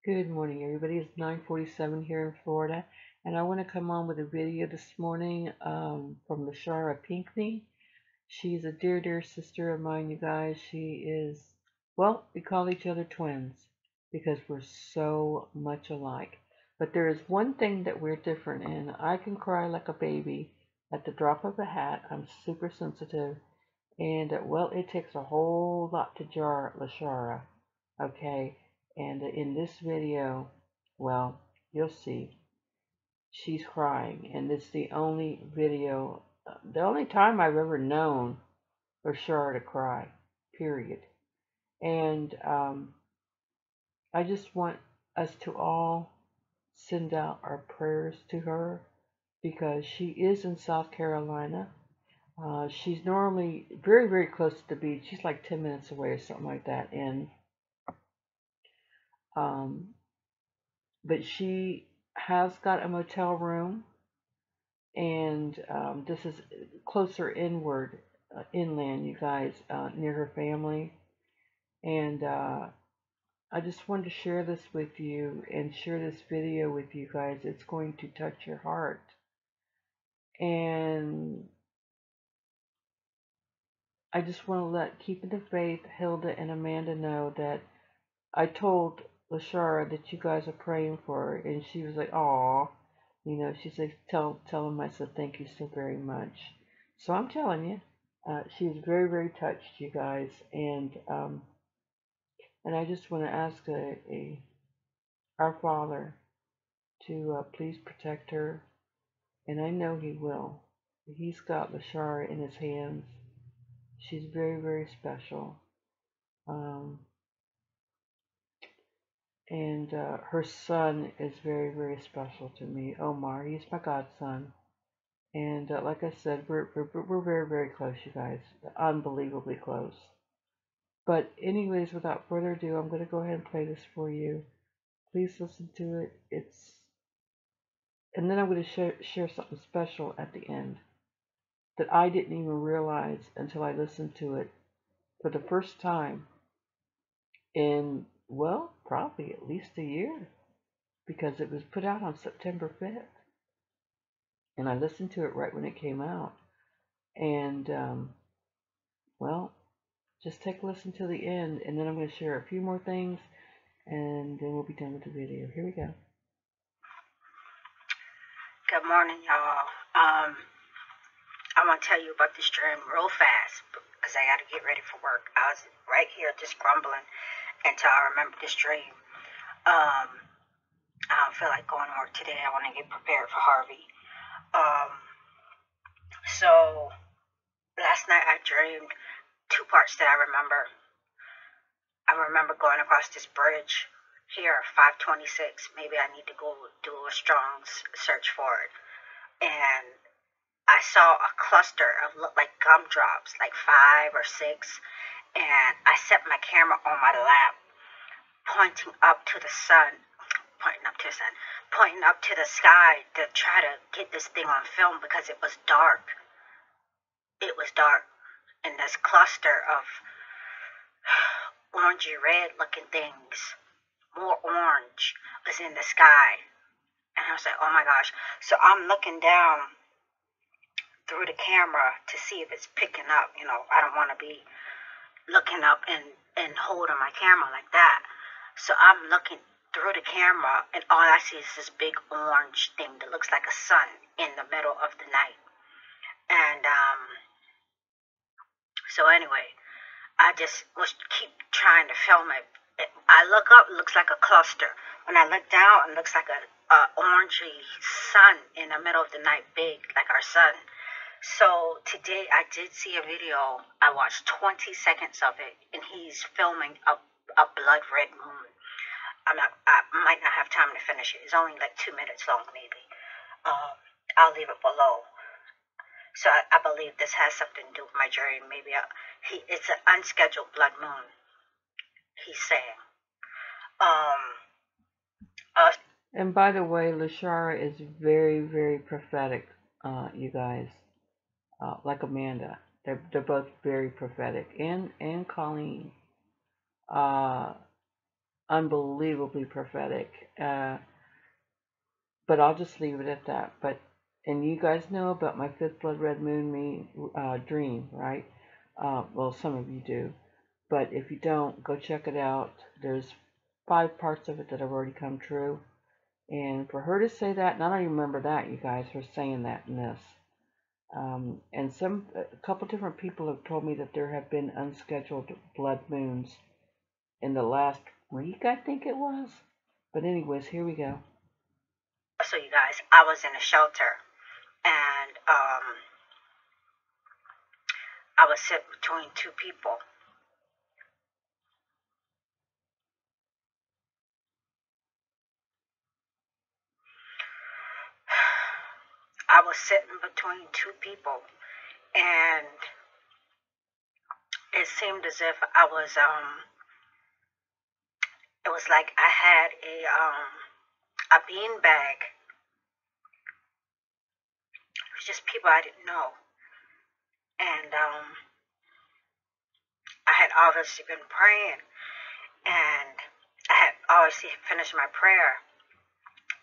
Good morning, everybody. It's 9:47 here in Florida, and I want to come on with a video this morning from Lashara Pinckney. She's a dear, dear sister of mine, you guys. She is, well, we call each other twins because we're so much alike. But there is one thing that we're different in. I can cry like a baby at the drop of a hat. I'm super sensitive, and well, it takes a whole lot to jar Lashara. Okay, and in this video, well, you'll see, she's crying, and it's the only video, the only time I've ever known for Shara to cry, period. And I just want us to all send out our prayers to her because she is in South Carolina. She's normally very, very close to the beach. She's like 10 minutes away or something like that. And um, but she has got a motel room, and this is closer inland, you guys, near her family. And I just wanted to share this with you and share this video with you guys. It's going to touch your heart. And I just want to let Keeping the Faith, Hilda, and Amanda know that I told Lashara that you guys are praying for her, and she was like, "Aw," She said, "Tell him I said thank you so very much." So I'm telling you, she was very, very touched, you guys, and I just want to ask our Father to please protect her, and I know He will. He's got Lashara in His hands. She's very, very special. Um, And her son is very, very special to me. Omar, he's my godson. And like I said, we're very, very close, you guys. Unbelievably close. But anyways, without further ado, I'm going to go ahead and play this for you. Please listen to it. And then I'm going to share something special at the end that I didn't even realize until I listened to it for the first time in, well, probably at least a year, because it was put out on September 5th. And I listened to it right when it came out. And, well, just take a listen to the end, and then I'm going to share a few more things, and then we'll be done with the video. Here we go. Good morning, y'all. I want to tell you about this dream real fast because I got to get ready for work. I was right here just grumbling until I remembered this dream. I don't feel like going to work today. I want to get prepared for Harvey. So last night I dreamed two parts that I remember. I remember going across this bridge here, 526. Maybe I need to go do a strong search for it. And I saw a cluster of looked like gumdrops, like 5 or 6, and I set my camera on my lap, pointing up to the sky to try to get this thing on film because it was dark. It was dark, and this cluster of orangey red looking things, more orange, was in the sky. And I was like, oh my gosh. So I'm looking down through the camera to see if it's picking up. I don't want to be looking up and holding my camera like that. So I'm looking through the camera, and all I see is this big orange thing that looks like a sun in the middle of the night. And so anyway, I just was keep trying to film it. I look up, it looks like a cluster. When I look down, it looks like a orangey sun in the middle of the night, big like our sun. So today I did see a video. I watched 20 seconds of it, and he's filming a blood red moon. I might not have time to finish it. It's only like 2 minutes long, maybe. I'll leave it below. So I believe this has something to do with my dream. Maybe it's an unscheduled blood moon, he's saying. And by the way, Lashara is very, very prophetic, you guys. Like Amanda, they're both very prophetic, and Colleen. unbelievably prophetic. But I'll just leave it at that. But and you guys know about my fifth blood red moon dream, right? Well, some of you do, but if you don't, go check it out. There's 5 parts of it that have already come true, and for her to say that, and I don't even remember that, you guys, her saying that in this. And a couple different people have told me that there have been unscheduled blood moons in the last week, I think it was. But anyways, here we go. So you guys, I was in a shelter, and I was sitting between two people. I was sitting between two people, and it seemed as if I was it was like I had a bean bag. It was just people I didn't know, and I had obviously been praying, and I had obviously finished my prayer,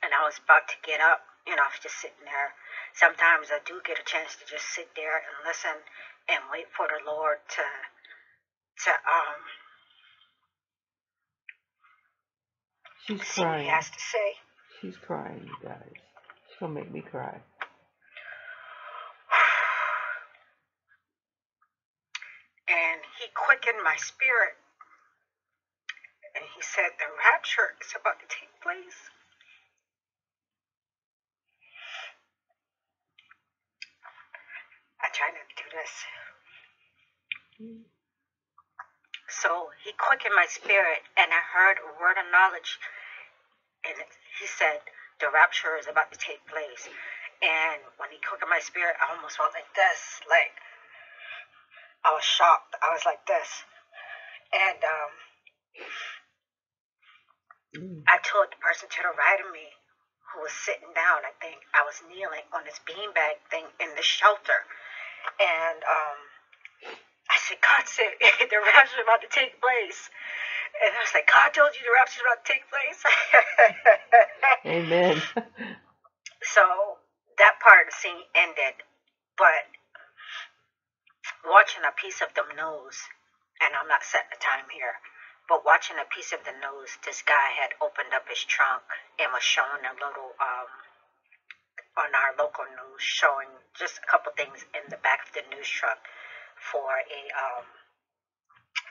and I was about to get up. I was just sitting there. Sometimes I do get a chance to just sit there and listen and wait for the Lord to She's see what He crying. has to say. She's crying, you guys. She's gonna make me cry. And He quickened my spirit, and He said the rapture is about to take place. I try not to do this. So He quickened my spirit, and I heard a word of knowledge, and He said the rapture is about to take place. And when He quickened my spirit, I almost felt like this, like I was shocked. I was like this, and I told the person to the right of me who was sitting down. I think I was kneeling on this beanbag thing in the shelter, and I said, God said the rapture is about to take place. And I was like, God told you the rapture is about to take place. Amen. So that part of the scene ended, but watching a piece of the nose, and I'm not setting the time here, but watching a piece of the nose, this guy had opened up his trunk and was showing a little, on our local news, showing just a couple things in the back of the news truck for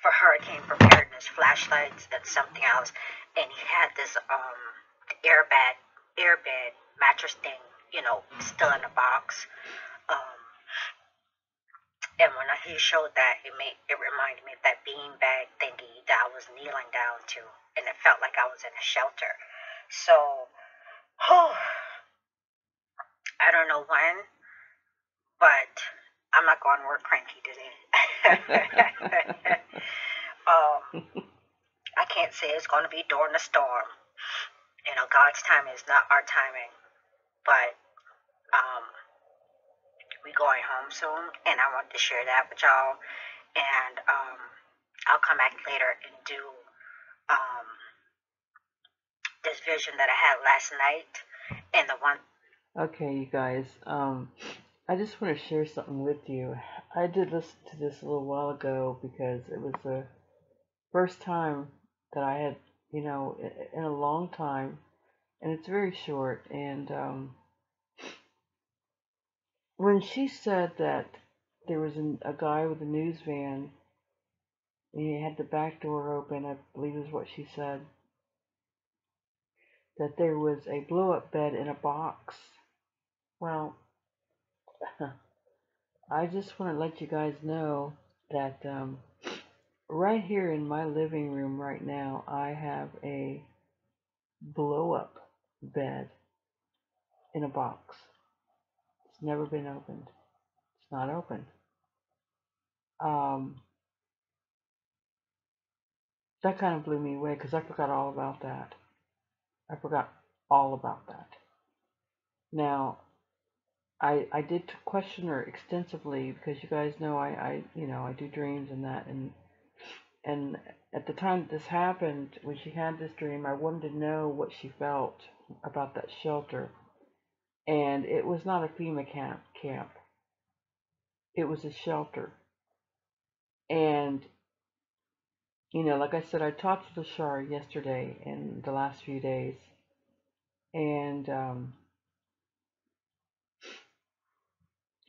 for hurricane preparedness, flashlights and something else. And he had this airbed mattress thing, still in a box. Um, and when he showed that, it reminded me of that bean bag thingy that I was kneeling down to, and it felt like I was in a shelter. So, I don't know when, but I'm not going to work cranky today. I can't say it's going to be during the storm. God's timing is not our timing, but we going home soon, and I want to share that with y'all. And I'll come back later and do this vision that I had last night, and the one. Okay, you guys. I just want to share something with you. I did listen to this a little while ago because it was the first time that I had, in a long time, and it's very short. And when she said that there was a guy with a news van and he had the back door open, I believe is what she said, that there was a blow up bed in a box. Well, I just want to let you guys know that right here in my living room right now, I have a blow up bed in a box. It's never been opened. It's not open. Um, that kind of blew me away because I forgot all about that. I forgot all about that. Now, I did question her extensively because you guys know I do dreams and that, and at the time that this happened, when she had this dream, I wanted to know what she felt about that shelter. And it was not a FEMA camp. It was a shelter. And, like I said, I talked to Lashara yesterday and the last few days. And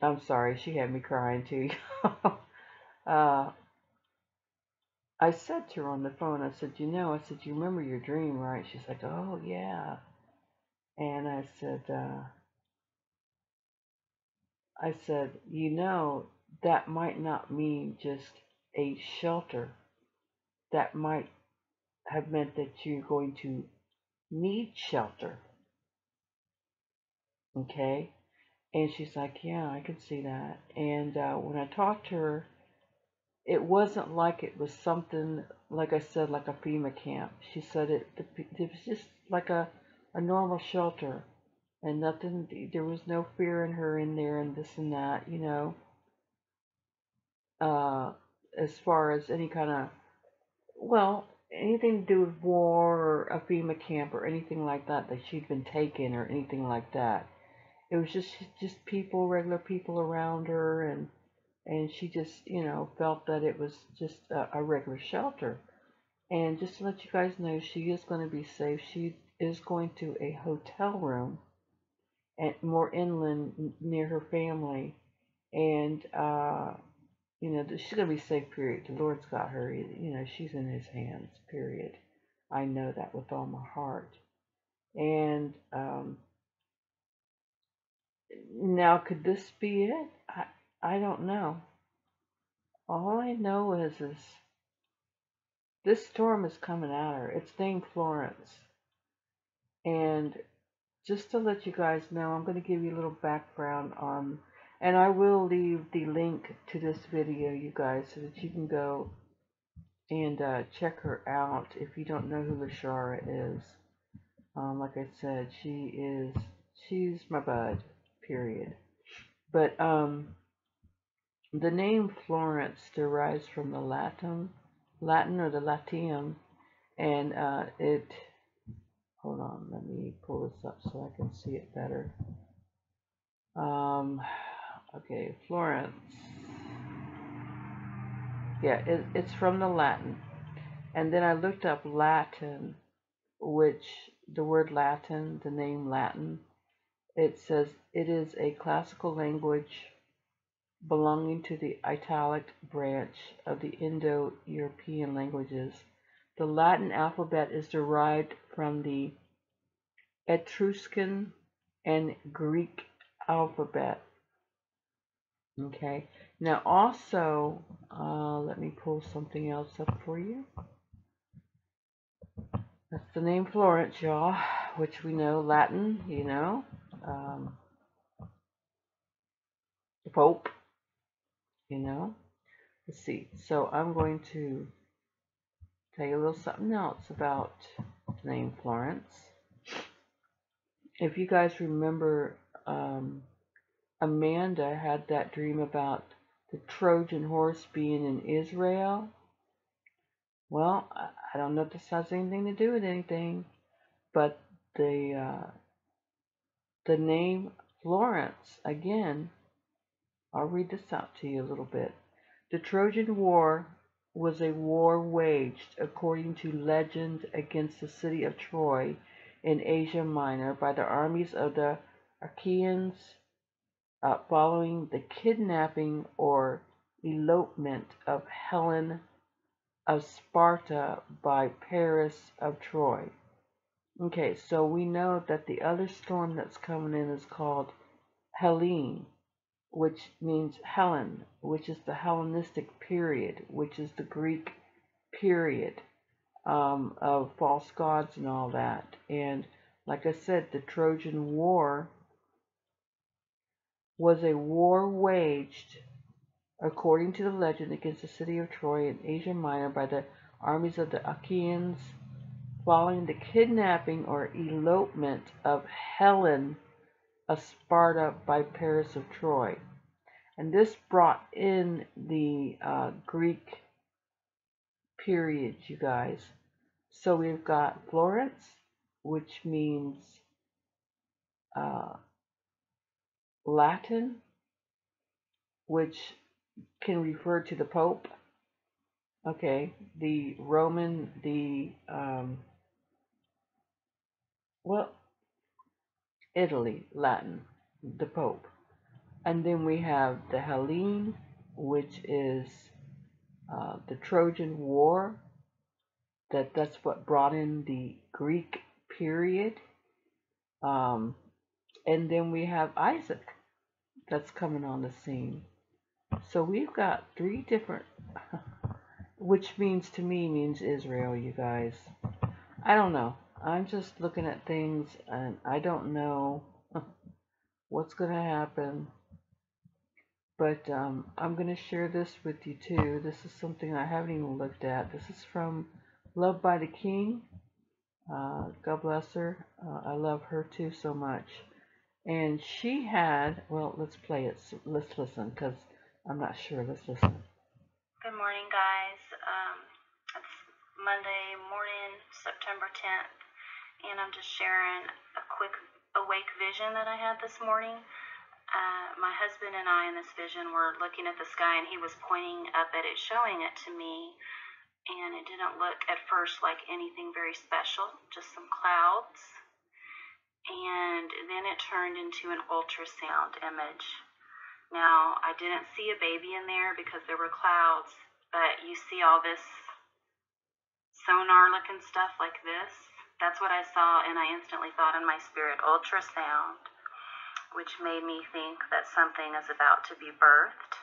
I'm sorry, she had me crying too. uh, I said to her on the phone, I said, you remember your dream, right? She's like, oh, yeah. And I said, that might not mean just a shelter. That might have meant that you're going to need shelter. Okay? And she's like, yeah, I can see that. And when I talked to her, it wasn't like it was something, like I said, like a FEMA camp. She said it was just like a normal shelter. And nothing, there was no fear in her in there and this and that, uh, as far as any kind of, well, anything to do with war or a FEMA camp or anything like that she'd been taken or anything like that. It was just people, regular people around her, and she just, felt that it was just a regular shelter. And just to let you guys know, she is going to be safe. She is going to a hotel room and more inland near her family, and she's gonna be safe. Period. The Lord's got her. She's in His hands. Period. I know that with all my heart. And now, could this be it? I don't know. All I know is this storm is coming at her. It's named Florence, and just to let you guys know, I'm going to give you a little background on, and I will leave the link to this video, you guys, so that you can go and check her out if you don't know who Lashara is. Like I said, she's my bud, period. But the name Florence derives from the Latin or the Latium, and hold on, let me pull this up so I can see it better. Okay, Florence. Yeah, it's from the Latin. And then I looked up Latin, which the word Latin, the name Latin, it says it is a classical language belonging to the Italic branch of the Indo-European languages. The Latin alphabet is derived from the Etruscan and Greek alphabet. Okay, now also, let me pull something else up for you. That's the name Florence, y'all, which we know Latin, the Pope, Let's see. So I'm going to tell you a little something else about the name Florence. If you guys remember, Amanda had that dream about the Trojan horse being in Israel. Well, I don't know if this has anything to do with anything, but the name Florence, again, I'll read this out to you a little bit. The Trojan War was a war waged, according to legend, against the city of Troy in Asia Minor by the armies of the Achaeans following the kidnapping or elopement of Helen of Sparta by Paris of Troy. Okay, so we know that the other storm that's coming in is called Helene, which means Helen, which is the Hellenistic period, which is the Greek period of false gods and all that. And like I said, the Trojan War was a war waged, according to the legend, against the city of Troy in Asia Minor by the armies of the Achaeans, following the kidnapping or elopement of Helen of Sparta by Paris of Troy. And this brought in the Greek periods, you guys. So we've got Florence, which means uh, Latin, which can refer to the Pope. Okay, the Roman, well, Italy, Latin, the Pope. And then we have the Hellene, which is the Trojan War. That's what brought in the Greek period. Um, and then we have Isaac that's coming on the scene. So we've got three different, which means to me means Israel, you guys. I don't know. I'm just looking at things and I don't know what's going to happen. But I'm going to share this with you too. This is something I haven't even looked at. This is from Love by the King. God bless her. I love her too so much. And she had, well, let's play it. Let's listen because I'm not sure. Let's listen. Good morning, guys. It's Monday morning, September 10th, and I'm just sharing a quick awake vision that I had this morning. My husband and I in this vision were looking at the sky, and he was pointing up at it, showing it to me, and it didn't look at first like anything very special, just some clouds, and then it turned into an ultrasound image. Now, I didn't see a baby in there because there were clouds, but you see all this sonar-looking stuff like this. That's what I saw, and I instantly thought in my spirit, ultrasound, which made me think that something is about to be birthed.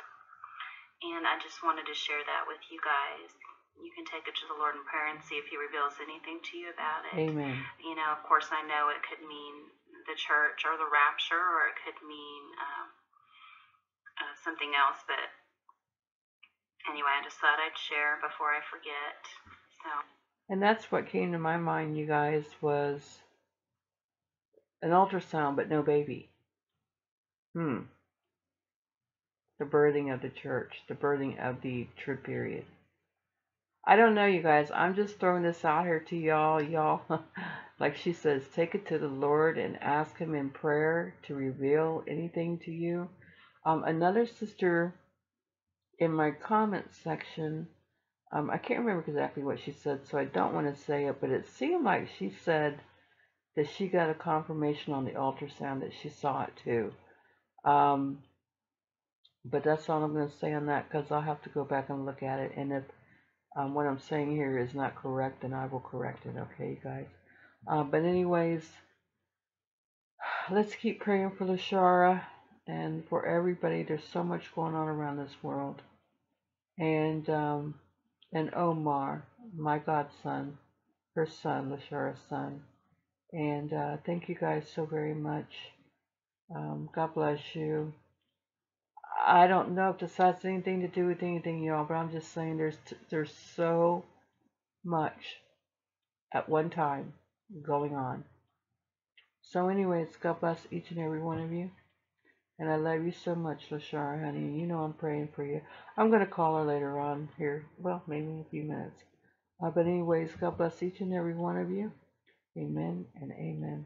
And I just wanted to share that with you guys. You can take it to the Lord in prayer and see if He reveals anything to you about it. Amen. You know, of course, I know it could mean the church or the rapture, or it could mean something else, but anyway, I just thought I'd share before I forget. So. And that's what came to my mind, you guys, was an ultrasound but no baby. The birthing of the church, the birthing of the true period. I don't know, you guys. I'm just throwing this out here to y'all. Y'all, like she says, take it to the Lord and ask Him in prayer to reveal anything to you. Another sister in my comment section, I can't remember exactly what she said, so I don't want to say it, but it seemed like she said that she got a confirmation on the ultrasound that she saw it too. But that's all I'm going to say on that, because I'll have to go back and look at it, and if what I'm saying here is not correct, then I will correct it, okay, you guys? But anyways, let's keep praying for Lashara and for everybody. There's so much going on around this world. And Omar, my godson, her son, Lashara's son. And thank you guys so very much. God bless you. I don't know if this has anything to do with anything, y'all, but I'm just saying there's so much at one time going on. So anyways, God bless each and every one of you. And I love you so much, Lashara, honey. You know I'm praying for you. I'm going to call her later on here. Well, maybe in a few minutes. But anyways, God bless each and every one of you. Amen and amen.